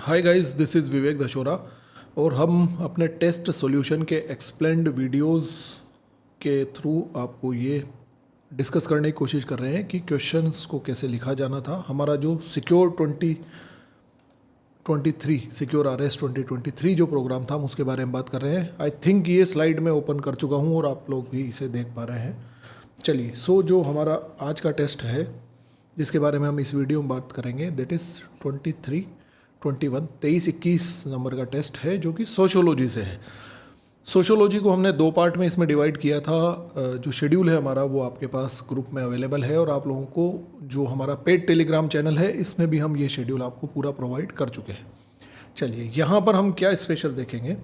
Hi guys, this is विवेक दशोरा और हम अपने टेस्ट सॉल्यूशन के एक्सप्लेंड वीडियोस के थ्रू आपको ये डिस्कस करने की कोशिश कर रहे हैं कि क्वेश्चंस को कैसे लिखा जाना था। हमारा जो सिक्योर 2023 सिक्योर RS 2023 जो प्रोग्राम था हम उसके बारे में बात कर रहे हैं। आई थिंक ये स्लाइड में ओपन कर चुका हूँ और आप लोग भी इसे देख पा रहे हैं। चलिए, जो हमारा आज का टेस्ट है जिसके बारे में हम इस वीडियो में बात करेंगे, दैट इज़ 23-21 नंबर का टेस्ट है जो कि सोशियोलॉजी से है। सोशियोलॉजी को हमने 2 पार्ट में इसमें डिवाइड किया था। जो शेड्यूल है हमारा वो आपके पास ग्रुप में अवेलेबल है और आप लोगों को जो हमारा पेड टेलीग्राम चैनल है इसमें भी हम ये शेड्यूल आपको पूरा प्रोवाइड कर चुके हैं। चलिए, यहाँ पर हम क्या स्पेशल देखेंगे।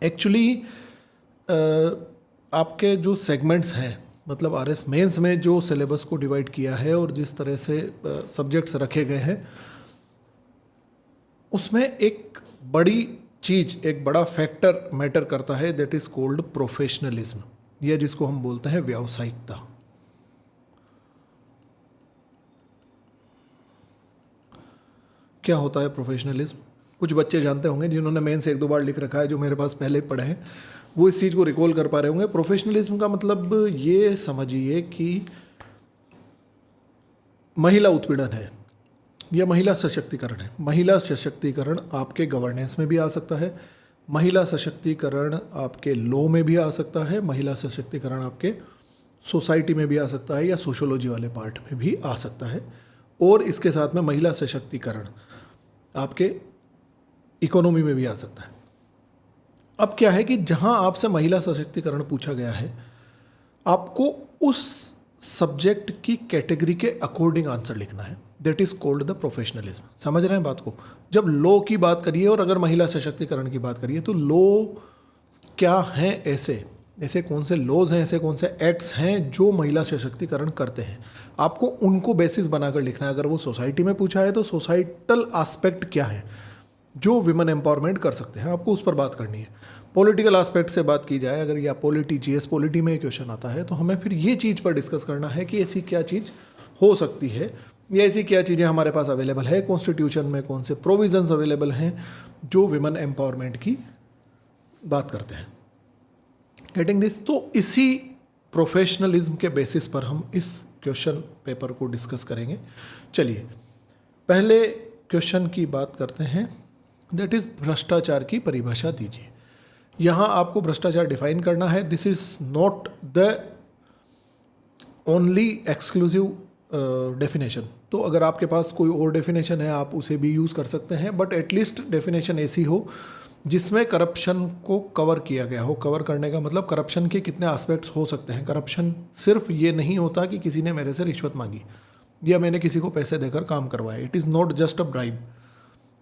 एक्चुअली आपके जो सेगमेंट्स हैं, मतलब RS मेंस में जो सिलेबस को डिवाइड किया है और जिस तरह से सब्जेक्ट्स रखे गए हैं, उसमें एक बड़ी चीज़, एक बड़ा फैक्टर मैटर करता है, दैट इज़ कॉल्ड प्रोफेशनलिज्म, या जिसको हम बोलते हैं व्यावसायिकता। क्या होता है प्रोफेशनलिज्म? कुछ बच्चे जानते होंगे जिन्होंने मेन से 1-2 बार लिख रखा है, जो मेरे पास पहले पढ़े हैं, वो इस चीज़ को रिकॉल कर पा रहे होंगे। प्रोफेशनलिज्म का मतलब ये समझिए कि महिला उत्पीड़न है या महिला सशक्तिकरण है। महिला सशक्तिकरण आपके गवर्नेंस में भी आ सकता है, महिला सशक्तिकरण आपके लॉ में भी आ सकता है, महिला सशक्तिकरण आपके सोसाइटी में भी आ सकता है या सोशोलॉजी वाले पार्ट में भी आ सकता है, और इसके साथ में महिला सशक्तिकरण आपके इकोनॉमी में भी आ सकता है। अब क्या है कि जहां आपसे महिला सशक्तिकरण पूछा गया है, आपको उस सब्जेक्ट की कैटेगरी के अकॉर्डिंग आंसर लिखना है, that is called the professionalism. समझ रहे हैं बात को? जब लॉ की बात करिए और अगर महिला सशक्तिकरण की बात करिए तो लॉ क्या हैं, ऐसे कौन से लॉज हैं, ऐसे कौन से एक्ट्स हैं जो महिला सशक्तिकरण करते हैं, आपको उनको बेसिस बनाकर लिखना है। अगर वो सोसाइटी में पूछा है तो सोसाइटल एस्पेक्ट क्या है जो विमेन एम्पावरमेंट कर सकते हैं, आपको उस पर बात करनी है। पॉलिटिकल एस्पेक्ट से बात की जाए अगर, या GS पॉलिटी में क्वेश्चन आता है, तो हमें फिर ये चीज़ पर डिस्कस करना है कि ऐसी क्या चीज़ हो सकती है या ऐसी क्या चीज़ें हमारे पास अवेलेबल है, कॉन्स्टिट्यूशन में कौन से प्रोविजंस अवेलेबल हैं जो विमेन एम्पावरमेंट की बात करते हैं। Getting this? तो इसी प्रोफेशनलिज्म के बेसिस पर हम इस क्वेश्चन पेपर को डिस्कस करेंगे। चलिए, पहले क्वेश्चन की बात करते हैं, दैट इज़ भ्रष्टाचार की परिभाषा दीजिए। यहाँ आपको भ्रष्टाचार डिफाइन करना है। This is not the only exclusive definition. तो अगर आपके पास कोई और डेफिनेशन है आप उसे भी यूज़ कर सकते हैं, बट एटलीस्ट डेफिनेशन ऐसी हो जिसमें करप्शन को कवर किया गया हो। कवर करने का मतलब करप्शन के कितने एस्पेक्ट्स हो सकते हैं। करप्शन सिर्फ ये नहीं होता कि किसी ने मेरे से रिश्वत मांगी या मैंने किसी को पैसे देकर काम करवाया। It is not just a bribe,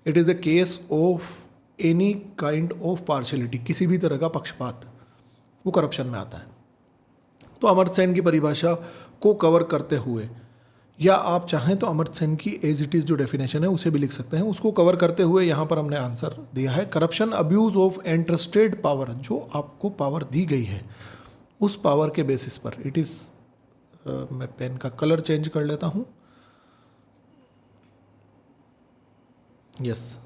it is the case of any kind of partiality, किसी भी तरह का पक्षपात, वो करप्शन में आता है। तो अमर्त्य सेन की परिभाषा को कवर करते हुए, या आप चाहें तो अमर्त्य सेन की एज इट इज़ जो डेफिनेशन है उसे भी लिख सकते हैं, उसको कवर करते हुए यहाँ पर हमने आंसर दिया है, corruption abuse of entrusted power. जो आपको पावर दी गई है उस पावर के बेसिस पर, इट इज़ मैं पेन का कलर चेंज कर लेता हूँ, yes.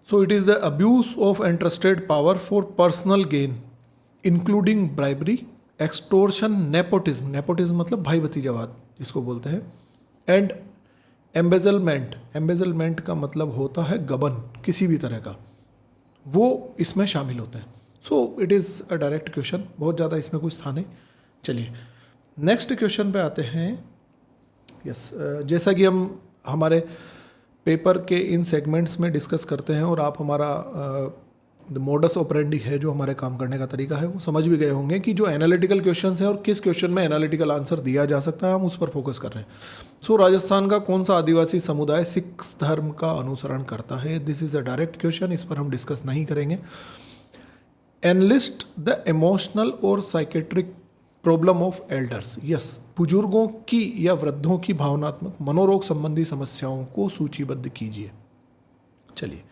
So it is the abuse of entrusted power for personal gain, including bribery, extortion, nepotism, nepotism मतलब भाई भतीजावाद जिसको बोलते हैं, and embezzlement, embezzlement का मतलब होता है गबन किसी भी तरह का, वो इसमें शामिल होते हैं। So it is a direct question, बहुत ज़्यादा इसमें कुछ था नहीं। चलिए नेक्स्ट क्वेश्चन पे आते हैं। यस, जैसा कि हम हमारे पेपर के इन सेगमेंट्स में डिस्कस करते हैं और आप हमारा मोडस ऑपरेंडी है, जो हमारे काम करने का तरीका है, वो समझ भी गए होंगे कि जो एनालिटिकल क्वेश्चंस हैं और किस क्वेश्चन में एनालिटिकल आंसर दिया जा सकता है, हम उस पर फोकस कर रहे हैं। सो राजस्थान का कौन सा आदिवासी समुदाय सिख धर्म का अनुसरण करता है? This is a direct question, इस पर हम डिस्कस नहीं करेंगे। एनलिस्ट द इमोशनल और psychiatric problem of elders. Yes, बुजुर्गों की या वृद्धों की भावनात्मक मनोरोग संबंधी समस्याओं को सूचीबद्ध कीजिए। चलिए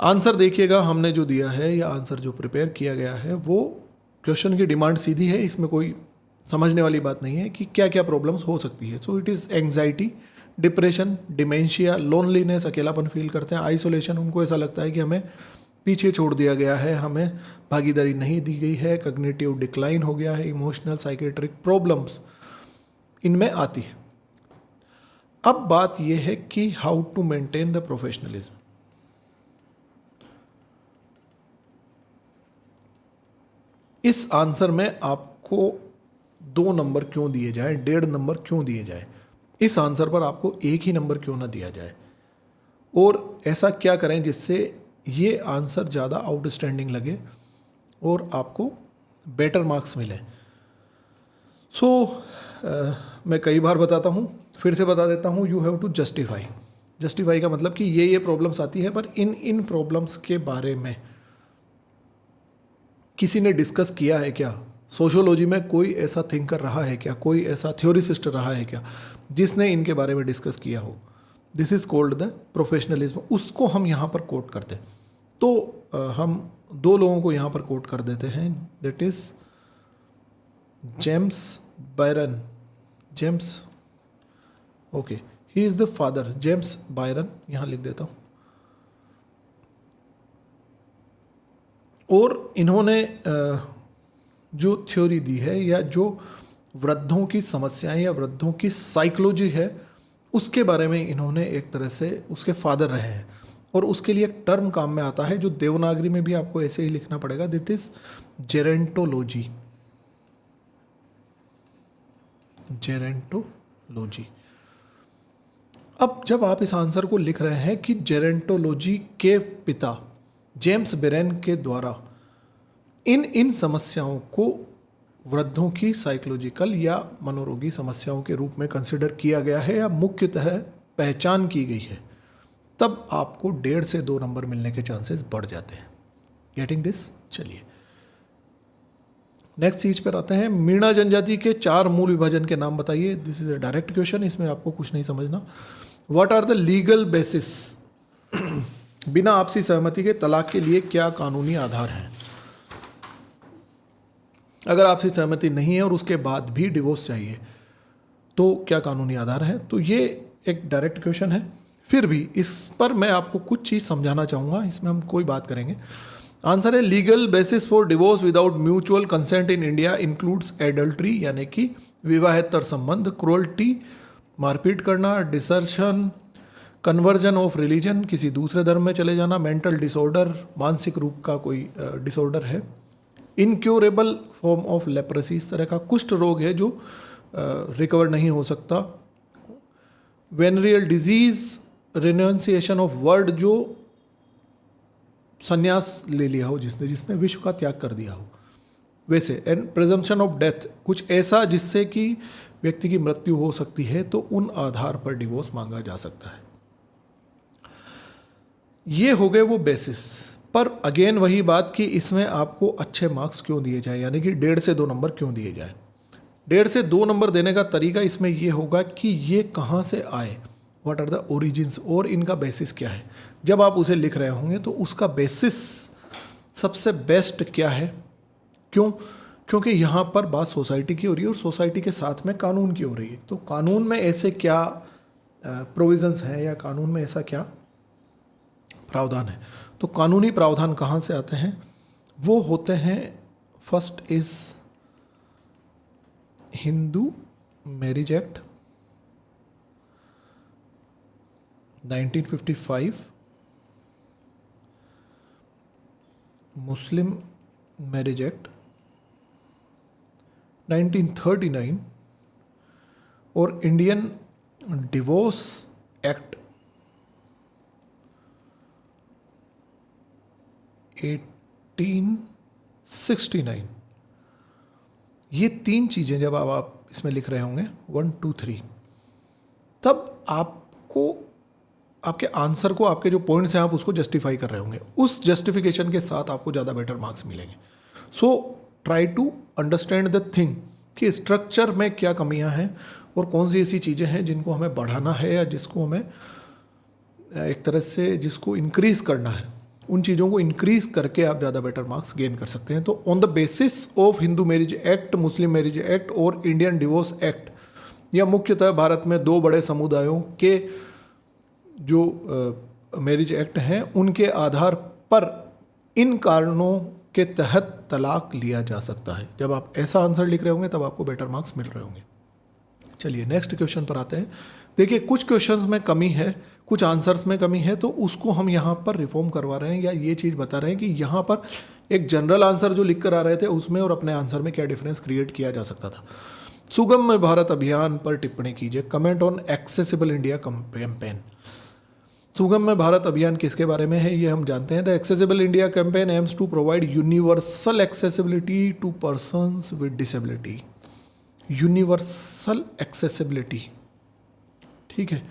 आंसर देखिएगा, हमने जो दिया है या आंसर जो प्रिपेयर किया गया है वो क्वेश्चन की डिमांड सीधी है, इसमें कोई समझने वाली बात नहीं है कि क्या क्या प्रॉब्लम्स हो सकती है। So it is anxiety, depression, dementia, loneliness, अकेलापन फील करते हैं, आइसोलेशन, उनको ऐसा लगता है कि हमें पीछे छोड़ दिया गया है, हमें भागीदारी नहीं दी गई है, कॉग्निटिव डिक्लाइन हो गया है, इमोशनल साइकेट्रिक प्रॉब्लम्स इनमें आती है। अब बात यह है कि how to maintain the professionalism. इस आंसर में आपको 2 नंबर क्यों दिए जाए, 1.5 नंबर क्यों दिए जाए, इस आंसर पर आपको 1 ही नंबर क्यों ना दिया जाए, और ऐसा क्या करें जिससे ये आंसर ज़्यादा आउटस्टैंडिंग लगे और आपको बेटर मार्क्स मिले। मैं कई बार बताता हूँ, फिर से बता देता हूँ, you have to justify. Justify का मतलब कि ये प्रॉब्लम्स आती हैं, पर इन प्रॉब्लम्स के बारे में किसी ने डिस्कस किया है क्या? सोशियोलॉजी में कोई ऐसा थिंकर रहा है क्या, कोई ऐसा थ्योरिसिस्ट रहा है क्या जिसने इनके बारे में डिस्कस किया हो? This is called the professionalism. उसको हम यहाँ पर कोट करते हैं। तो हम 2 लोगों को यहाँ पर कोट कर देते हैं, that is James Byron. James, okay, he is the father, James Byron, यहाँ लिख देता हूँ। और इन्होंने जो थ्योरी दी है, या जो वृद्धों की समस्याएं या वृद्धों की साइकोलॉजी है, उसके बारे में इन्होंने एक तरह से उसके फादर रहे हैं। और उसके लिए एक टर्म काम में आता है जो देवनागरी में भी आपको ऐसे ही लिखना पड़ेगा, दैट इज जेरेंटोलॉजी। जेरेंटोलॉजी। अब जब आप इस आंसर को लिख रहे हैं कि जेरेंटोलॉजी के पिता जेम्स बेरेन के द्वारा इन समस्याओं को वृद्धों की साइकोलॉजिकल या मनोरोगी समस्याओं के रूप में कंसिडर किया गया है या मुख्यतः पहचान की गई है, तब आपको 1.5 से 2 नंबर मिलने के चांसेस बढ़ जाते हैं। Getting this? चलिए नेक्स्ट चीज पर आते हैं। मीणा जनजाति के 4 मूल विभाजन के नाम बताइए। This is a direct question, इसमें आपको कुछ नहीं समझना। What are the legal basis? बिना आपसी सहमति के तलाक के लिए क्या कानूनी आधार हैं? अगर आपसी सहमति नहीं है और उसके बाद भी डिवोर्स चाहिए तो क्या कानूनी आधार है? तो ये एक डायरेक्ट क्वेश्चन है, फिर भी इस पर मैं आपको कुछ चीज़ समझाना चाहूँगा, इसमें हम कोई बात करेंगे। आंसर है legal basis for divorce without mutual consent in India includes adultery, यानी कि विवाहेतर संबंध, क्रूअल्टी, मारपीट करना, डिसर्शन, कन्वर्जन ऑफ रिलीजन, किसी दूसरे धर्म में चले जाना, मेंटल डिसऑर्डर, मानसिक रूप का कोई डिसऑर्डर है, इनक्योरेबल फॉर्म ऑफ लेप्रेसी, इस तरह का कुष्ठ रोग है जो रिकवर नहीं हो सकता, venereal disease, renunciation of word, जो संन्यास ले लिया हो जिसने विश्व का त्याग कर दिया हो वैसे, एंड प्रिजम्पशन ऑफ डेथ, कुछ ऐसा जिससे कि व्यक्ति की मृत्यु हो सकती है, तो उन आधार पर डिवोर्स मांगा जा सकता है। ये हो गए वो बेसिस। पर अगेन वही बात कि इसमें आपको अच्छे मार्क्स क्यों दिए जाए, यानी कि 1.5 से 2 नंबर क्यों दिए जाए। 1.5 से 2 नंबर देने का तरीका इसमें ये होगा कि ये कहाँ से आए, व्हाट आर द ओरिजिन्स, और इनका बेसिस क्या है। जब आप उसे लिख रहे होंगे तो उसका बेसिस सबसे बेस्ट क्या है। क्यों? क्योंकि यहाँ पर बात सोसाइटी की हो रही है और सोसाइटी के साथ में कानून की हो रही है। तो कानून में ऐसे क्या प्रोविजंस हैं या कानून में ऐसा क्या प्रावधान है। तो कानूनी प्रावधान कहाँ से आते हैं? वो होते हैं, first is Hindu marriage act 1955, Muslim marriage act 1939 और इंडियन डिवोर्स एक्ट 1869। ये 3 चीज़ें जब आप इसमें लिख रहे होंगे 1 2 3, तब आपको आपके आंसर को, आपके जो पॉइंट्स हैं, आप उसको जस्टिफाई कर रहे होंगे। उस जस्टिफिकेशन के साथ आपको ज़्यादा बेटर मार्क्स मिलेंगे। So try to understand the thing कि स्ट्रक्चर में क्या कमियां हैं और कौन सी ऐसी चीज़ें हैं जिनको हमें बढ़ाना है या जिसको हमें एक तरह से जिसको इंक्रीज़ करना है। उन चीज़ों को इंक्रीज़ करके आप ज़्यादा बेटर मार्क्स गेन कर सकते हैं। तो on the basis of Hindu marriage act, Muslim marriage act और इंडियन डिवोर्स एक्ट, या मुख्यतः भारत में दो बड़े समुदायों के जो मैरिज एक्ट हैं उनके आधार पर इन कारणों के तहत तलाक लिया जा सकता है। जब आप ऐसा आंसर लिख रहे होंगे तब आपको बेटर मार्क्स मिल रहे होंगे। चलिए नेक्स्ट क्वेश्चन पर आते हैं। देखिए कुछ क्वेश्चंस में कमी है, कुछ आंसर्स में कमी है, तो उसको हम यहाँ पर रिफॉर्म करवा रहे हैं या ये चीज़ बता रहे हैं कि यहाँ पर एक जनरल आंसर जो लिख कर आ रहे थे उसमें और अपने आंसर में क्या डिफरेंस क्रिएट किया जा सकता था। सुगम्य भारत अभियान पर टिप्पणी कीजिए। Comment on accessible India campaign. Sugamya Bharat अभियान किसके बारे में है ये हम जानते हैं। The accessible India campaign aims to provide universal accessibility to persons with disability. Universal accessibility, ठीक है,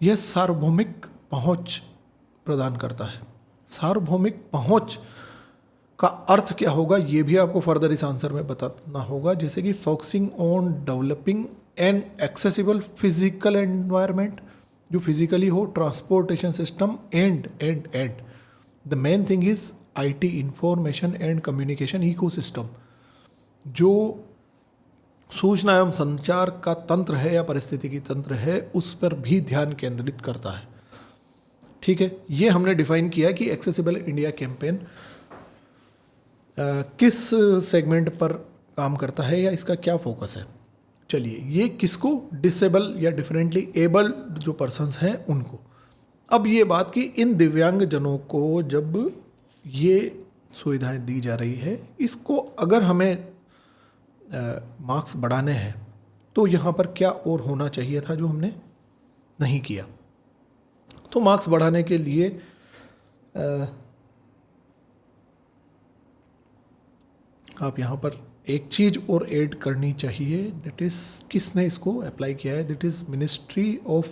यह सार्वभौमिक पहुंच प्रदान करता है। सार्वभौमिक पहुंच का अर्थ क्या होगा ये भी आपको फर्दर इस आंसर में बताना होगा, जैसे कि focusing on developing N accessible physical environment, जो फिजिकली हो, transportation system and the main thing is IT, information and communication ecosystem, जो सूचना एवं संचार का तंत्र है या पारिस्थितिकी तंत्र है उस पर भी ध्यान केंद्रित करता है। ठीक है, ये हमने डिफाइन किया कि एक्सेसिबल इंडिया कैंपेन किस सेगमेंट पर काम करता है या इसका क्या फोकस है। चलिए, ये किसको, डिसेबल या डिफरेंटली एबल्ड जो पर्सन्स हैं उनको। अब ये बात कि इन दिव्यांग जनों को जब ये सुविधाएं दी जा रही है, इसको अगर हमें मार्क्स बढ़ाने हैं तो यहाँ पर क्या और होना चाहिए था जो हमने नहीं किया। तो मार्क्स बढ़ाने के लिए आप यहाँ पर एक चीज़ और ऐड करनी चाहिए, दैट इज़ किसने इसको अप्लाई किया है, that is ministry of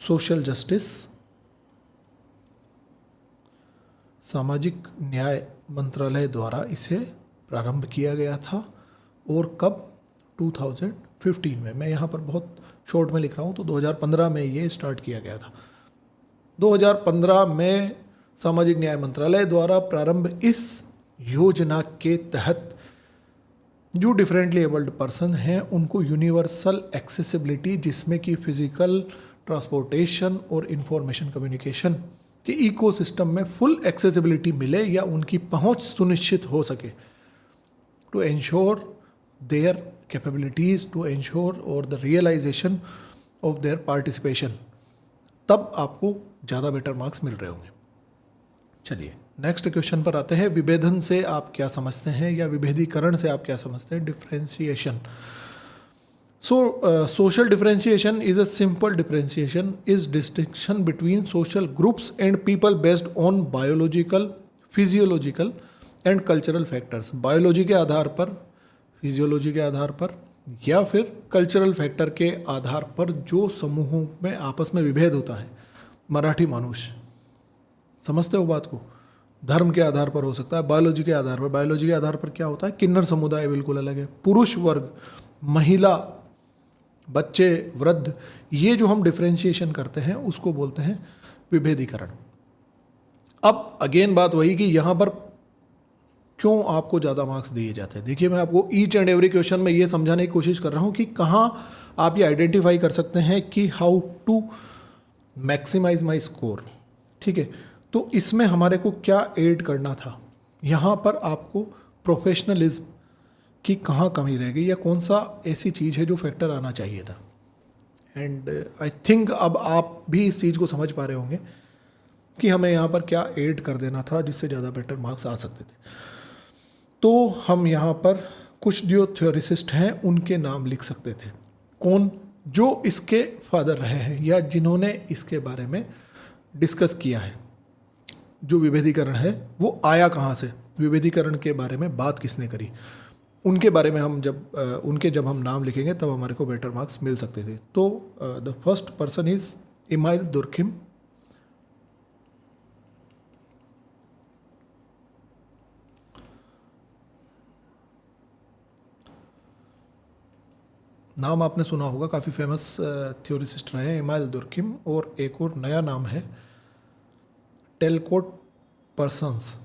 social justice, सामाजिक न्याय मंत्रालय द्वारा इसे प्रारंभ किया गया था। और कब, 2015 में। मैं यहाँ पर बहुत शॉर्ट में लिख रहा हूँ, तो 2015 में ये स्टार्ट किया गया था। 2015 में सामाजिक न्याय मंत्रालय द्वारा प्रारंभ इस योजना के तहत जो डिफरेंटली एबल्ड पर्सन हैं उनको यूनिवर्सल एक्सेसिबिलिटी, जिसमें कि फिजिकल, ट्रांसपोर्टेशन और इंफॉर्मेशन कम्युनिकेशन के इकोसिस्टम में फुल एक्सेसिबिलिटी मिले या उनकी पहुंच सुनिश्चित हो सके, to ensure their capabilities, to ensure और the realisation of their participation, तब आपको ज़्यादा बेटर मार्क्स मिल रहे होंगे। चलिए नेक्स्ट क्वेश्चन पर आते हैं। विभेदन से आप क्या समझते हैं या विभेदीकरण से आप क्या समझते हैं, differentiation. So, social differentiation is a simple differentiation, is distinction between social groups and people based on biological, physiological and cultural factors. Biology के आधार पर, फिजियोलॉजी के आधार पर या फिर कल्चरल फैक्टर के आधार पर जो समूहों में आपस में विभेद होता है। मराठी मानुष, समझते हो बात को? धर्म के आधार पर हो सकता है, बायोलॉजी के आधार पर। बायोलॉजी के आधार पर क्या होता है, किन्नर समुदाय बिल्कुल अलग है, पुरुष वर्ग, महिला, बच्चे, वृद्ध, ये जो हम डिफरेंशिएशन करते हैं उसको बोलते हैं विभेदीकरण। अब अगेन बात वही कि यहाँ पर क्यों आपको ज़्यादा मार्क्स दिए जाते हैं। देखिए, मैं आपको ईच एंड एवरी क्वेश्चन में ये समझाने की कोशिश कर रहा हूँ कि कहाँ आप ये आइडेंटिफाई कर सकते हैं कि how to maximise my score. ठीक है, तो इसमें हमारे को क्या ऐड करना था, यहाँ पर आपको प्रोफेशनलिज्म कि कहाँ कमी रह गई या कौन सा ऐसी चीज़ है जो फैक्टर आना चाहिए था। एंड आई थिंक अब आप भी इस चीज़ को समझ पा रहे होंगे कि हमें यहाँ पर क्या ऐड कर देना था जिससे ज़्यादा बेटर मार्क्स आ सकते थे। तो हम यहाँ पर कुछ जो थ्योरिसिस्ट हैं उनके नाम लिख सकते थे। कौन? जो इसके फादर रहे हैं या जिन्होंने इसके बारे में डिस्कस किया है। जो विभेदीकरण है वो आया कहाँ से, विभेदीकरण के बारे में बात किसने करी, उनके बारे में हम जब हम नाम लिखेंगे तब हमारे को बेटर मार्क्स मिल सकते थे। तो the first person is email Durkheim, नाम आपने सुना होगा, काफ़ी फेमस थ्योरिसिस्ट रहे हैं इमाइल दुर्खिम। और एक और नया नाम है Talcott Persons.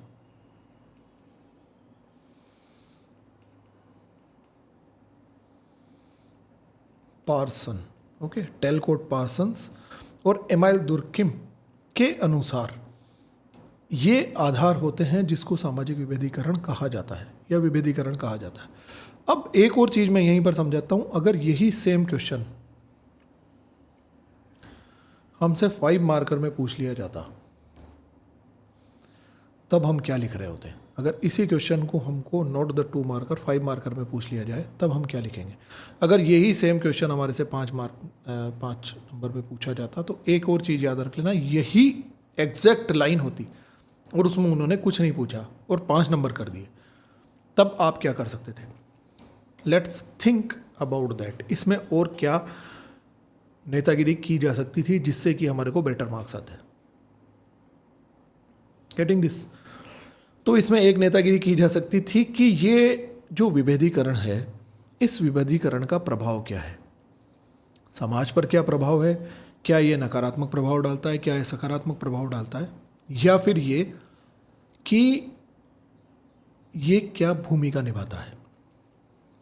Parson, okay, Talcott Parsons और एमाइल दुर्किम के अनुसार ये आधार होते हैं जिसको सामाजिक विभेदीकरण कहा जाता है या विभेदीकरण कहा जाता है। अब एक और चीज मैं यहीं पर समझाता हूं, अगर यही सेम क्वेश्चन हमसे 5 मार्कर में पूछ लिया जाता तब हम क्या लिख रहे होते हैं। अगर इसी क्वेश्चन को हमको नॉट द 2 मार्कर 5 मार्कर में पूछ लिया जाए तब हम क्या लिखेंगे। अगर यही सेम क्वेश्चन हमारे से 5 नंबर में पूछा जाता तो एक और चीज़ याद रख लेना, यही एग्जैक्ट लाइन होती और उसमें उन्होंने कुछ नहीं पूछा और 5 नंबर कर दिए, तब आप क्या कर सकते थे। Let's think about that. इसमें और क्या नेतागिरी की जा सकती थी जिससे कि हमारे को बेटर मार्क्स आते हैं। Getting this? तो इसमें एक नेतागिरी की जा सकती थी कि ये जो विभेदीकरण है, इस विभेदीकरण का प्रभाव क्या है, समाज पर क्या प्रभाव है, क्या ये नकारात्मक प्रभाव डालता है, क्या ये सकारात्मक प्रभाव डालता है, या फिर ये कि ये क्या भूमिका निभाता है।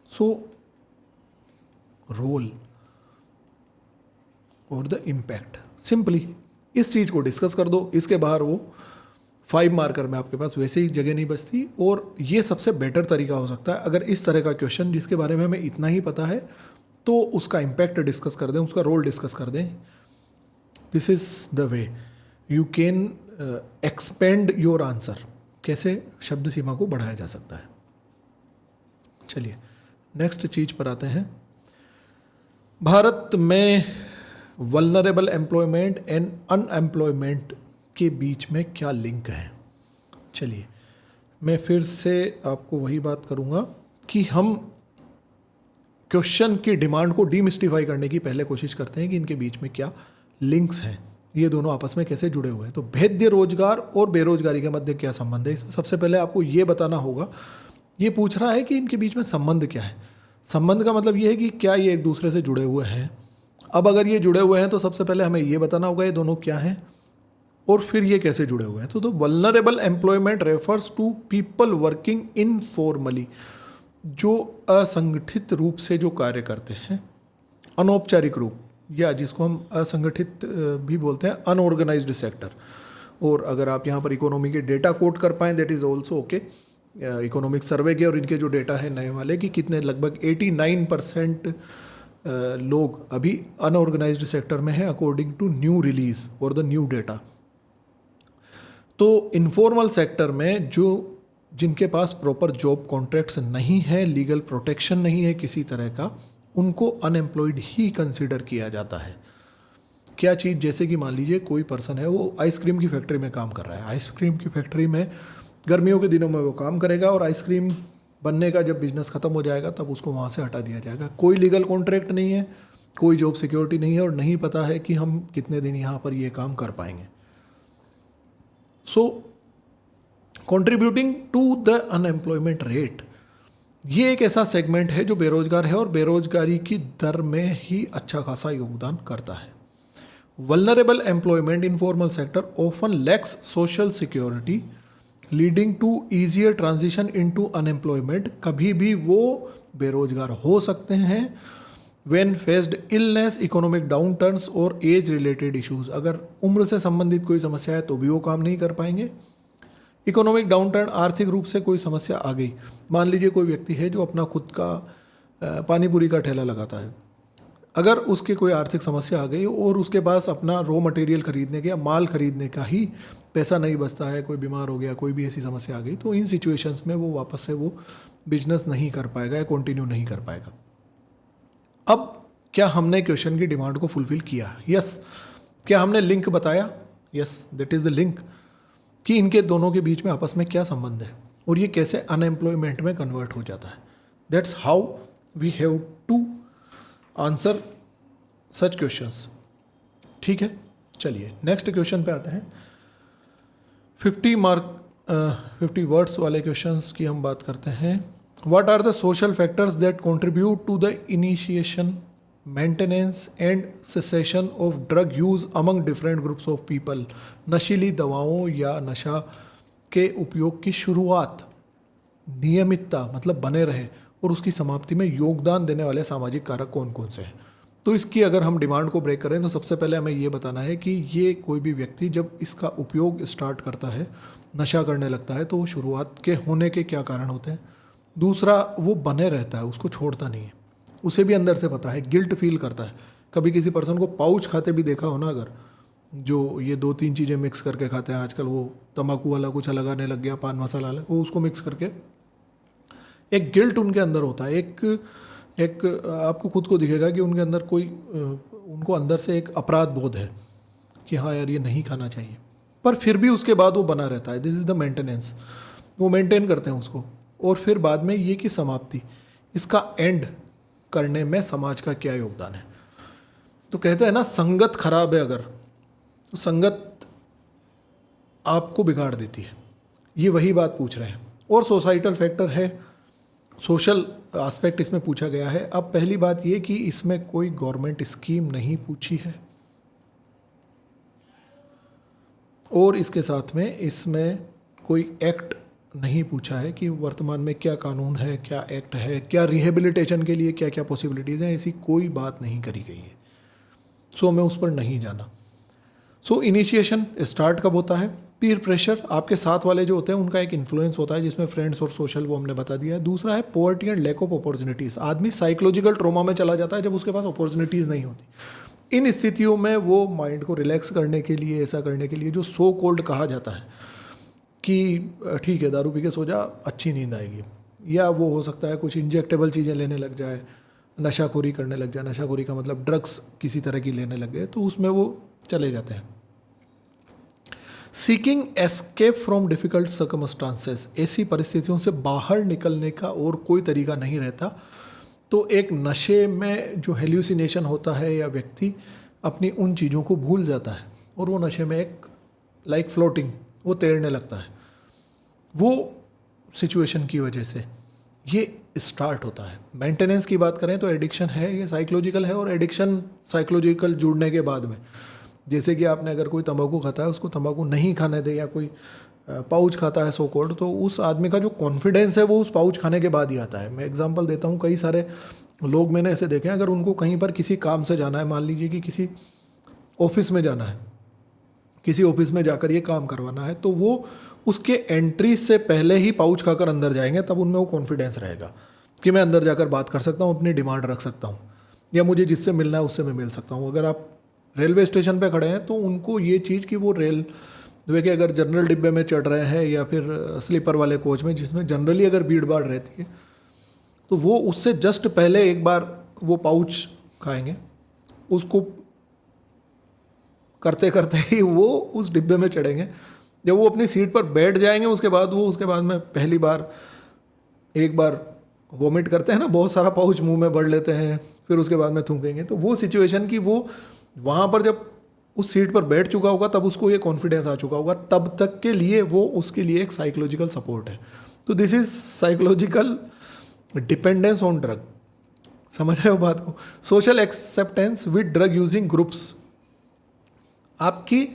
सो रोल और द इम्पैक्ट, सिंपली इस चीज़ को डिस्कस कर दो। इसके बाहर वो 5 मार्कर में आपके पास वैसे ही जगह नहीं बचती। और ये सबसे बेटर तरीका हो सकता है, अगर इस तरह का क्वेश्चन जिसके बारे में हमें इतना ही पता है तो उसका इम्पैक्ट डिस्कस कर दें, उसका रोल डिस्कस कर दें। This is the way you can expand your answer. कैसे शब्द सीमा को बढ़ाया जा सकता है। चलिए नेक्स्ट चीज पर आते हैं। भारत में वल्नरेबल एम्प्लॉयमेंट एंड अनएम्प्लॉयमेंट के बीच में क्या लिंक है। चलिए मैं फिर से आपको वही बात करूंगा कि हम क्वेश्चन की डिमांड को डीमिस्टिफाई करने की पहले कोशिश करते हैं कि इनके बीच में क्या लिंक्स हैं, ये दोनों आपस में कैसे जुड़े हुए हैं। तो भेद्य रोजगार और बेरोजगारी के मध्य क्या संबंध है, इसमें सबसे पहले आपको ये बताना होगा। ये पूछ रहा है कि इनके बीच में संबंध क्या है। संबंध का मतलब ये है कि क्या ये एक दूसरे से जुड़े हुए हैं। अब अगर ये जुड़े हुए हैं तो सबसे पहले हमें ये बताना होगा ये दोनों क्या हैं और फिर ये कैसे जुड़े हुए हैं। तो vulnerable employment refers to people working informally, जो असंगठित रूप से जो कार्य करते हैं, अनौपचारिक रूप, या जिसको हम असंगठित भी बोलते हैं, अनऑर्गेनाइज्ड सेक्टर। और अगर आप यहाँ पर इकोनॉमी के डेटा कोट कर पाएँ that is also okay. Economic survey के और इनके जो डेटा है नए वाले कि कितने लगभग 89% लोग अभी अनऑर्गेनाइज्ड सेक्टर में हैं अकॉर्डिंग टू न्यू रिलीज और द न्यू डेटा। तो इनफॉर्मल सेक्टर में जो जिनके पास प्रॉपर जॉब कॉन्ट्रैक्ट्स नहीं है, लीगल प्रोटेक्शन नहीं है किसी तरह का, उनको अनएम्प्लॉयड ही कंसिडर किया जाता है। क्या चीज़, जैसे कि मान लीजिए कोई पर्सन है वो आइसक्रीम की फैक्ट्री में काम कर रहा है। आइसक्रीम की फैक्ट्री में गर्मियों के दिनों में वो काम करेगा और आइसक्रीम बनने का जब बिजनेस ख़त्म हो जाएगा तब उसको वहाँ से हटा दिया जाएगा। कोई लीगल कॉन्ट्रैक्ट नहीं है, कोई जॉब सिक्योरिटी नहीं है और नहीं पता है कि हम कितने दिन यहाँ पर ये काम कर पाएंगे। So contributing to the unemployment rate, ये एक ऐसा सेगमेंट है जो बेरोजगार है और बेरोजगारी की दर में ही अच्छा खासा योगदान करता है। Vulnerable employment informal sector often lacks social security leading to easier transition into unemployment. कभी भी वो बेरोजगार हो सकते हैं when faced illness, economic downturns और एज रिलेटेड इश्यूज। अगर उम्र से संबंधित कोई समस्या है तो भी वो काम नहीं कर पाएंगे। इकोनॉमिक डाउन टर्न, आर्थिक रूप से कोई समस्या आ गई, मान लीजिए कोई व्यक्ति है जो अपना खुद का पानी पूरी का ठेला लगाता है, अगर उसके कोई आर्थिक समस्या आ गई और उसके पास अपना रॉ मटेरियल खरीदने का या माल खरीदने का ही पैसा नहीं बचता है, कोई बीमार हो गया, कोई भी ऐसी समस्या आ गई, तो इन सिचुएशंस में वो वापस से वो बिजनेस नहीं कर पाएगा या कंटिन्यू नहीं कर पाएगा। अब क्या हमने क्वेश्चन की डिमांड को फुलफिल किया? यस। क्या हमने लिंक बताया? Yes, that is the link, कि इनके दोनों के बीच में आपस में क्या संबंध है और ये कैसे अनएम्प्लॉयमेंट में कन्वर्ट हो जाता है। That's how we have to answer such questions. ठीक है, चलिए नेक्स्ट क्वेश्चन पे आते हैं। 50 वर्ड्स वाले क्वेश्चंस की हम बात करते हैं। What are the social factors that contribute to the initiation, maintenance and cessation of drug use among different groups of people. नशीली दवाओं या नशा के उपयोग की शुरुआत, नियमितता मतलब बने रहे, और उसकी समाप्ति में योगदान देने वाले सामाजिक कारक कौन कौन से हैं। तो इसकी अगर हम डिमांड को ब्रेक करें तो सबसे पहले हमें ये बताना है कि ये कोई भी व्यक्ति जब इसका उपयोग स्टार्ट करता है, नशा करने लगता है, तो वो शुरुआत के होने के क्या कारण होते हैं। दूसरा, वो बने रहता है, उसको छोड़ता नहीं है, उसे भी अंदर से पता है, गिल्ट फील करता है। कभी किसी पर्सन को पाउच खाते भी देखा हो ना अगर, जो ये 2-3 चीज़ें मिक्स करके खाते हैं आजकल, वो तंबाकू वाला कुछ अलग आने लग गया, पान मसाला अलग, वो उसको मिक्स करके, एक गिल्ट उनके अंदर होता है, एक आपको खुद को दिखेगा कि उनके अंदर कोई उनको अंदर से एक अपराध बोध है कि हाँ यार ये नहीं खाना चाहिए, पर फिर भी उसके बाद वो बना रहता है। दिस इज़ द मेंटेनेंस, वो मेंटेन करते हैं उसको। और फिर बाद में ये की समाप्ति, इसका एंड करने में समाज का क्या योगदान है। तो कहते हैं ना, संगत खराब है अगर, तो संगत आपको बिगाड़ देती है। ये वही बात पूछ रहे हैं। और सोसाइटल फैक्टर है, सोशल एस्पेक्ट इसमें पूछा गया है। अब पहली बात ये कि इसमें कोई गवर्नमेंट स्कीम नहीं पूछी है, और इसके साथ में इसमें कोई एक्ट नहीं पूछा है कि वर्तमान में क्या कानून है, क्या एक्ट है, क्या रिहेबिलिटेशन के लिए क्या क्या पॉसिबिलिटीज़ हैं, ऐसी कोई बात नहीं करी गई है। सो मैं उस पर नहीं जाना। सो इनिशिएशन स्टार्ट कब होता है? पीयर प्रेशर, आपके साथ वाले जो होते हैं उनका एक इन्फ्लुएंस होता है, जिसमें फ्रेंड्स और सोशल, वो हमने बता दिया है। दूसरा है poverty and lack of opportunities. आदमी साइकोलॉजिकल ट्रॉमा में चला जाता है जब उसके पास अपॉर्चुनिटीज़ नहीं होती। इन स्थितियों में वो माइंड को रिलैक्स करने के लिए, ऐसा करने के लिए जो सो कॉल्ड कहा जाता है कि ठीक है दारू पी के सो जा, अच्छी नींद आएगी, या वो हो सकता है कुछ इंजेक्टेबल चीज़ें लेने लग जाए, नशाखोरी करने लग जाए। नशाखोरी का मतलब ड्रग्स किसी तरह की लेने लग गए, तो उसमें वो चले जाते हैं। Seeking escape from difficult circumstances, ऐसी परिस्थितियों से बाहर निकलने का और कोई तरीका नहीं रहता, तो एक नशे में जो हेल्यूसिनेशन होता है या व्यक्ति अपनी उन चीज़ों को भूल जाता है, और वो नशे में एक लाइक फ्लोटिंग, वो तैरने लगता है। वो सिचुएशन की वजह से ये स्टार्ट होता है। मेंटेनेंस की बात करें तो एडिक्शन है, ये साइकोलॉजिकल है, और एडिक्शन साइकोलॉजिकल जुड़ने के बाद में, जैसे कि आपने अगर कोई तंबाकू खाता है, उसको तंबाकू नहीं खाने दे, या कोई पाउच खाता है सो कॉल्ड, तो उस आदमी का जो कॉन्फिडेंस है वो उस पाउच खाने के बाद ही आता है। मैं एग्जांपल देता हूँ, कई सारे लोग मैंने ऐसे देखे हैं, अगर उनको कहीं पर किसी काम से जाना है, मान लीजिए कि किसी ऑफिस में जाना है, किसी ऑफिस में जाकर ये काम करवाना है, तो वो उसके एंट्री से पहले ही पाउच खाकर अंदर जाएंगे, तब उनमें वो कॉन्फिडेंस रहेगा कि मैं अंदर जाकर बात कर सकता हूँ, अपनी डिमांड रख सकता हूँ, या मुझे जिससे मिलना है उससे मैं मिल सकता हूँ। अगर आप रेलवे स्टेशन पे खड़े हैं तो उनको ये चीज़ कि वो रेलवे के अगर जनरल डिब्बे में चढ़ रहे हैं या फिर स्लीपर वाले कोच में, जिसमें जनरली अगर भीड़ भाड़ रहती है, तो वो उससे जस्ट पहले एक बार वो पाउच खाएंगे, उसको करते करते ही वो उस डिब्बे में चढ़ेंगे। जब वो अपनी सीट पर बैठ जाएंगे, उसके बाद में पहली बार एक बार वॉमिट करते हैं ना, बहुत सारा पाउच मुंह में भर लेते हैं, फिर उसके बाद में थूकेंगे। तो वो सिचुएशन की वो वहाँ पर जब उस सीट पर बैठ चुका होगा, तब उसको ये कॉन्फिडेंस आ चुका होगा, तब तक के लिए वो उसके लिए एक साइकोलॉजिकल सपोर्ट है। तो this is psychological dependence on drug. समझ रहे हो बात को? Social acceptance with drug using groups, आपकी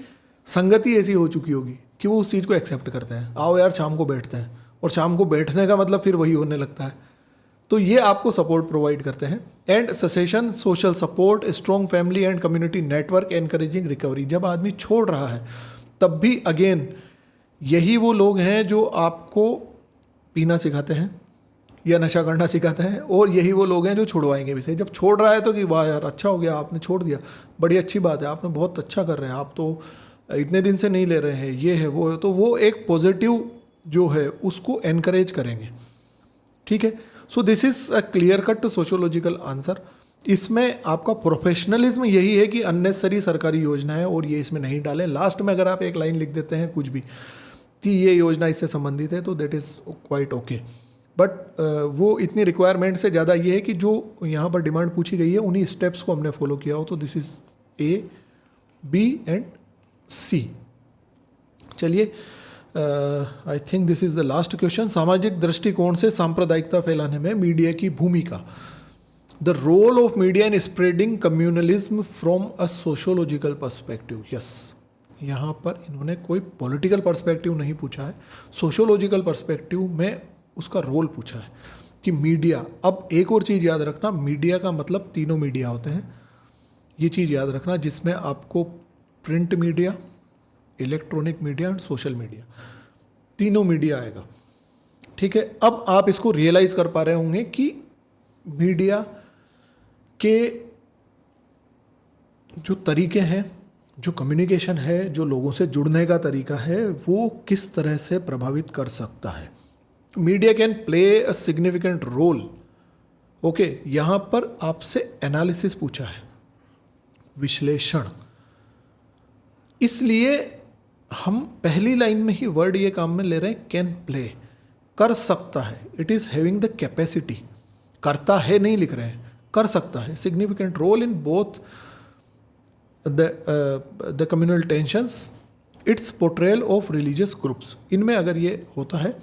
संगति ऐसी हो चुकी होगी कि वो उस चीज़ को एक्सेप्ट करते हैं। आओ यार शाम को बैठते हैं, और शाम को बैठने का मतलब फिर वही होने लगता है। तो ये आपको सपोर्ट प्रोवाइड करते हैं। And cessation, social support, strong family and community network encouraging recovery. जब आदमी छोड़ रहा है तब भी अगेन यही वो लोग हैं जो आपको पीना सिखाते हैं या नशा करना सिखाते हैं, और यही वो लोग हैं जो छुड़वाएंगे भी। से जब छोड़ रहा है तो कि वाह यार अच्छा हो गया, आपने छोड़ दिया, बड़ी अच्छी बात है, आपने बहुत अच्छा कर रहे हैं, आप तो इतने दिन से नहीं ले रहे हैं, ये है वो है, तो वो एक पॉजिटिव जो है उसको एनकरेज करेंगे। ठीक है, so this is a clear cut sociological answer. इसमें आपका प्रोफेशनलिज्म यही है कि अननेसेसरी सरकारी योजना है और ये इसमें नहीं डालें। लास्ट में अगर आप एक लाइन लिख देते हैं कुछ भी कि ये योजना इससे संबंधित है, तो that is quite okay. But वो इतनी रिक्वायरमेंट से ज़्यादा ये है कि जो यहाँ पर डिमांड पूछी गई है उन्हीं स्टेप्स को हमने फॉलो किया हो। तो this is A, B and C। चलिए, I think this is the last question. सामाजिक दृष्टिकोण से सांप्रदायिकता फैलाने में मीडिया की भूमिका, the role of media in spreading communalism from a sociological perspective. Yes, यहाँ पर इन्होंने कोई पॉलिटिकल पर्सपेक्टिव नहीं पूछा है, सोशोलॉजिकल पर्सपेक्टिव में उसका रोल पूछा है कि मीडिया। अब एक और चीज़ याद रखना, मीडिया का मतलब तीनों मीडिया होते हैं, ये चीज़ याद रखना, जिसमें आपको print media, electronic media and social media, तीनों मीडिया आएगा। ठीक है, अब आप इसको रियलाइज़ कर पा रहे होंगे कि मीडिया के जो तरीके हैं, जो कम्युनिकेशन है, जो लोगों से जुड़ने का तरीका है, वो किस तरह से प्रभावित कर सकता है। Media can play a significant role. Okay, यहाँ पर आपसे एनालिसिस पूछा है, विश्लेषण, इसलिए हम पहली लाइन में ही वर्ड ये काम में ले रहे हैं, कैन प्ले, कर सकता है। It is having the capacity, करता है नहीं लिख रहे हैं, कर सकता है। Significant role in both the communal tensions, its portrayal of religious groups, इनमें अगर ये होता है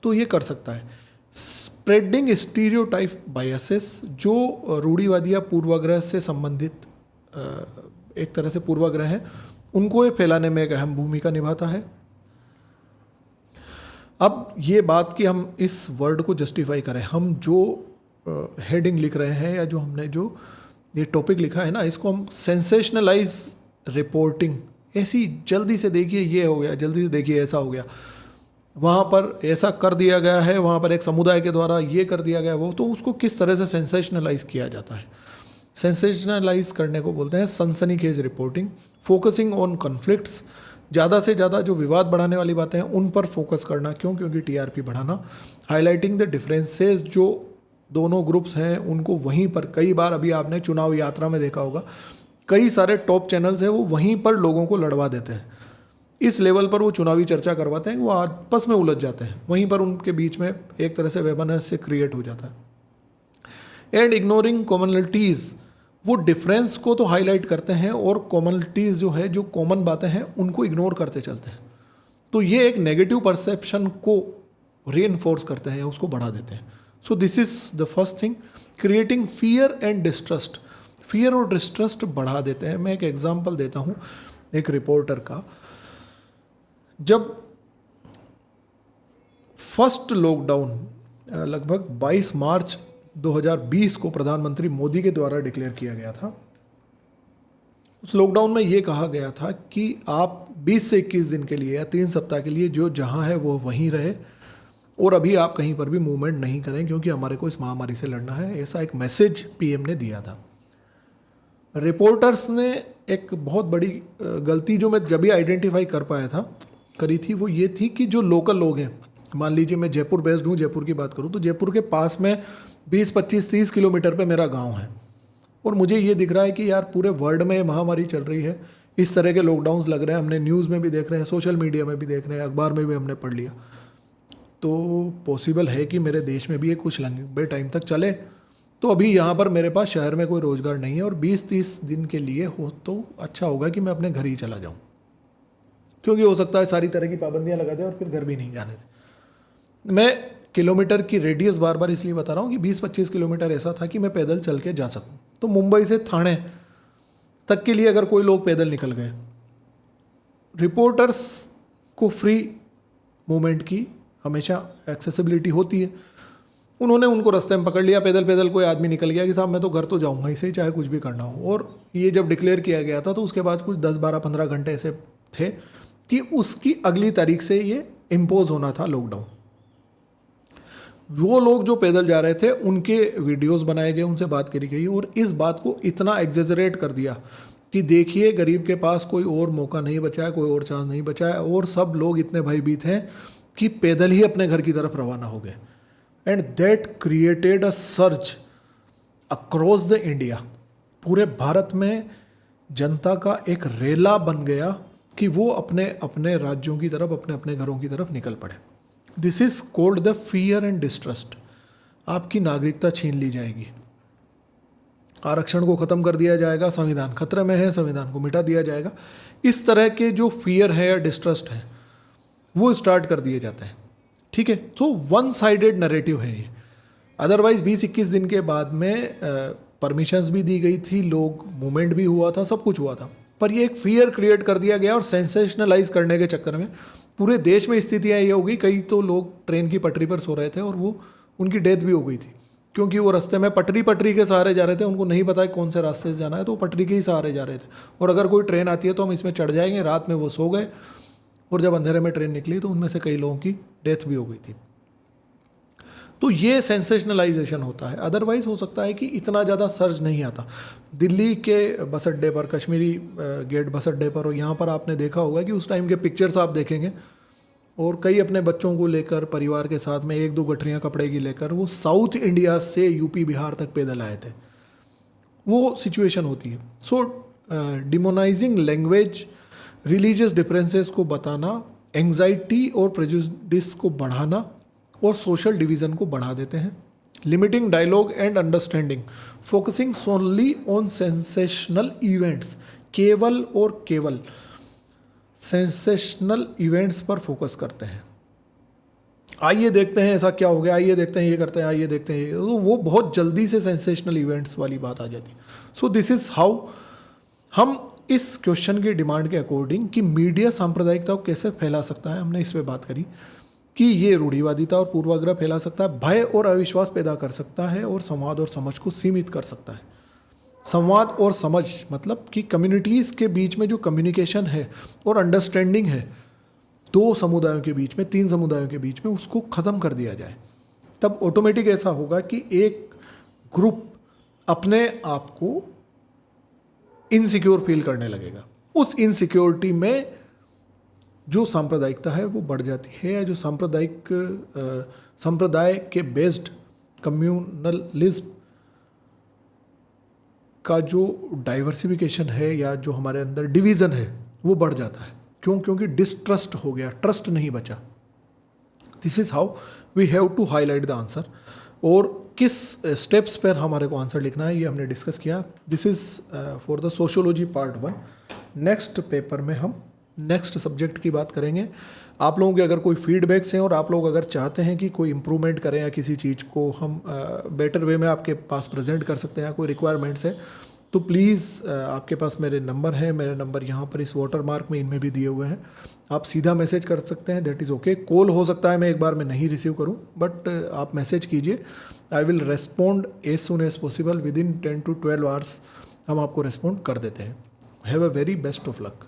तो ये कर सकता है। स्प्रेडिंग स्टीरियोटाइप बायसेस, जो रूढ़िवादी या पूर्वाग्रह से संबंधित एक तरह से पूर्वाग्रह हैं, उनको ये फैलाने में एक अहम भूमिका निभाता है। अब ये बात कि हम इस वर्ड को जस्टिफाई करें, हम जो हेडिंग लिख रहे हैं या जो हमने जो ये टॉपिक लिखा है ना, इसको हम सेंसेशनलाइज रिपोर्टिंग, ऐसी जल्दी से देखिए ये हो गया, जल्दी से देखिए ऐसा हो गया, वहाँ पर ऐसा कर दिया गया है, वहाँ पर एक समुदाय के द्वारा ये कर दिया गया वो, तो उसको किस तरह से सेंसेशनलाइज किया जाता है। सेंसेशनलाइज करने को बोलते हैं सनसनीखेज रिपोर्टिंग। फोकसिंग ऑन कॉन्फ्लिक्ट्स, ज़्यादा से ज़्यादा जो विवाद बढ़ाने वाली बातें हैं उन पर फोकस करना, क्यों? क्योंकि टीआरपी बढ़ाना। हाईलाइटिंग द डिफरेंसेस, जो दोनों ग्रुप्स हैं उनको वहीं पर, कई बार अभी आपने चुनाव यात्रा में देखा होगा, कई सारे टॉप चैनल्स हैं वो वहीं पर लोगों को लड़वा देते हैं, इस लेवल पर वो चुनावी चर्चा करवाते हैं, वो आपस में उलझ जाते हैं, वहीं पर उनके बीच में एक तरह से वेबनेस क्रिएट हो जाता है। एंड इग्नोरिंग कॉमनलिटीज़, वो डिफरेंस को तो हाईलाइट करते हैं और कॉमनलिटीज़ जो है, जो कॉमन बातें हैं उनको इग्नोर करते चलते हैं, तो ये एक नेगेटिव परसेप्शन को रीइंफोर्स करते हैं या उसको बढ़ा देते हैं। So this is the first thing, creating fear and distrust, fear और डिस्ट्रस्ट बढ़ा देते हैं। मैं एक एग्जांपल देता हूँ एक रिपोर्टर का। जब फर्स्ट लॉकडाउन लगभग 22 मार्च 2020 को प्रधानमंत्री मोदी के द्वारा डिक्लेयर किया गया था, उस लॉकडाउन में ये कहा गया था कि आप 20 से 21 दिन के लिए या 3 सप्ताह के लिए जो जहाँ है वो वहीं रहे और अभी आप कहीं पर भी मूवमेंट नहीं करें, क्योंकि हमारे को इस महामारी से लड़ना है। ऐसा एक मैसेज पीएम ने दिया था। रिपोर्टर्स ने एक बहुत बड़ी गलती जो मैं जब भी आइडेंटिफाई कर पाया था करी थी, वो ये थी कि जो लोकल लोग हैं, मान लीजिए मैं जयपुर बेस्ड हूँ, जयपुर की बात करूँ तो जयपुर के पास में 20, 25, 30 किलोमीटर पे मेरा गांव है और मुझे ये दिख रहा है कि यार पूरे वर्ल्ड में महामारी चल रही है, इस तरह के लॉकडाउन्स लग रहे हैं, हमने न्यूज़ में भी देख रहे हैं, सोशल मीडिया में भी देख रहे हैं, अखबार में भी हमने पढ़ लिया, तो पॉसिबल है कि मेरे देश में भी ये कुछ लंबे टाइम तक चले। तो अभी यहाँ पर मेरे पास शहर में कोई रोज़गार नहीं है और 20-30 दिन के लिए हो तो अच्छा होगा कि मैं अपने घर ही चला जाऊँ, क्योंकि हो सकता है सारी तरह की पाबंदियाँ लगा दें और फिर घर भी नहीं जाने दें। मैं किलोमीटर की रेडियस बार बार इसलिए बता रहा हूँ कि 20-25 किलोमीटर ऐसा था कि मैं पैदल चल के जा सकूँ। तो मुंबई से ठाणे तक के लिए अगर कोई लोग पैदल निकल गए, रिपोर्टर्स को फ्री मूवमेंट की हमेशा एक्सेसिबिलिटी होती है, उन्होंने उनको रास्ते में पकड़ लिया, पैदल पैदल कोई आदमी निकल गया कि साहब मैं तो घर तो जाऊँगा इसे, चाहे कुछ भी करना हो। और ये जब डिक्लेयर किया गया था तो उसके बाद कुछ 10-12-15 घंटे ऐसे थे कि उसकी अगली तारीख से ये इम्पोज होना था लॉकडाउन। वो लोग जो पैदल जा रहे थे उनके वीडियोस बनाए गए, उनसे बात करी गई और इस बात को इतना एग्जेजरेट कर दिया कि देखिए गरीब के पास कोई और मौका नहीं बचा है, कोई और चांस नहीं बचा है और सब लोग इतने भयभीत हैं कि पैदल ही अपने घर की तरफ रवाना हो गए। And that created a search across the India. पूरे भारत में जनता का एक रेला बन गया कि वो अपने अपने राज्यों की तरफ, अपने अपने घरों की तरफ निकल पड़े। This is called the fear and distrust. आपकी नागरिकता छीन ली जाएगी, आरक्षण को ख़त्म कर दिया जाएगा, संविधान खतरे में है, संविधान को मिटा दिया जाएगा। इस तरह के जो फियर है या डिस्ट्रस्ट है वो स्टार्ट कर दिए जाते हैं। ठीक है, तो वन साइडेड नरेटिव है ये। अदरवाइज 20-21 दिन के बाद में परमिशंस भी दी गई थी, लोग मूवमेंट भी हुआ था, सब कुछ हुआ था, पर ये एक फियर क्रिएट कर दिया गया और सेंसेशनलाइज करने के चक्कर में पूरे देश में स्थितियाँ ये हो गई। कई तो लोग ट्रेन की पटरी पर सो रहे थे और वो उनकी डेथ भी हो गई थी, क्योंकि वो रास्ते में पटरी के सहारे जा रहे थे, उनको नहीं पता है कौन से रास्ते से जाना है, तो वो पटरी के ही सहारे जा रहे थे। और अगर कोई ट्रेन आती है तो हम इसमें चढ़ जाएंगे, रात में वो सो गए और जब अंधेरे में ट्रेन निकली तो उनमें से कई लोगों की डेथ भी हो गई थी। तो ये सेंसेशनलाइजेशन होता है, अदरवाइज हो सकता है कि इतना ज़्यादा सर्ज नहीं आता। दिल्ली के बस अड्डे पर, कश्मीरी गेट बस अड्डे पर, और यहाँ पर आपने देखा होगा कि उस टाइम के पिक्चर्स आप देखेंगे, और कई अपने बच्चों को लेकर परिवार के साथ में 1-2 गठरियाँ कपड़े की लेकर वो साउथ इंडिया से यूपी बिहार तक पैदल आए थे। वो सिचुएशन होती है। सो डिमोनाइजिंग लैंग्वेज, रिलीजियस डिफरेंसेस को बताना, एंग्जाइटी और प्रेजुडिस को बढ़ाना और सोशल डिवीज़न को बढ़ा देते हैं। Limiting dialogue and understanding, focusing solely on sensational events, केवल और केवल सेंसेशनल इवेंट्स पर फोकस करते हैं। आइए देखते हैं ऐसा क्या हो गया, आइए देखते हैं ये करते हैं, आइए देखते हैं ये, तो वो बहुत जल्दी से सेंसेशनल इवेंट्स वाली बात आ जाती है। सो दिस इज़ हाउ हम इस क्वेश्चन की डिमांड के अकॉर्डिंग कि मीडिया सांप्रदायिकता को कैसे फैला सकता है, हमने इस पर बात करी कि ये रूढ़िवादिता और पूर्वाग्रह फैला सकता है, भय और अविश्वास पैदा कर सकता है, और संवाद और समझ को सीमित कर सकता है। संवाद और समझ मतलब कि कम्युनिटीज़ के बीच में जो कम्युनिकेशन है और अंडरस्टैंडिंग है 2 समुदायों के बीच में, 3 समुदायों के बीच में, उसको ख़त्म कर दिया जाए। तब ऑटोमेटिक ऐसा होगा कि एक ग्रुप अपने आप को इनसिक्योर फील करने लगेगा। उस इनसिक्योरिटी में जो सांप्रदायिकता है वो बढ़ जाती है, या जो संप्रदाय के बेस्ड कम्युनलिज्म का जो डाइवर्सिफिकेशन है या जो हमारे अंदर डिवीज़न है वो बढ़ जाता है। क्यों? क्योंकि डिस्ट्रस्ट हो गया, ट्रस्ट नहीं बचा। This is how we have to highlight the answer. और किस स्टेप्स पर हमारे को आंसर लिखना है ये हमने डिस्कस किया। This is for the sociology part 1। Next paper में हम नेक्स्ट सब्जेक्ट की बात करेंगे। आप लोगों के अगर कोई फीडबैक्स हैं और आप लोग अगर चाहते हैं कि कोई इम्प्रूवमेंट करें या किसी चीज़ को हम बेटर वे में आपके पास प्रेजेंट कर सकते हैं, कोई रिक्वायरमेंट्स है, तो प्लीज़ आपके पास मेरे नंबर हैं, मेरे नंबर यहाँ पर इस वाटर मार्क में इनमें भी दिए हुए हैं, आप सीधा मैसेज कर सकते हैं, दैट इज़ ओके। कॉल हो सकता है मैं एक बार में नहीं रिसीव करूँ, बट आप मैसेज कीजिए, I will respond as soon as possible, within 10 to 12 hours हम आपको रेस्पॉन्ड कर देते हैं। Have a very best of luck.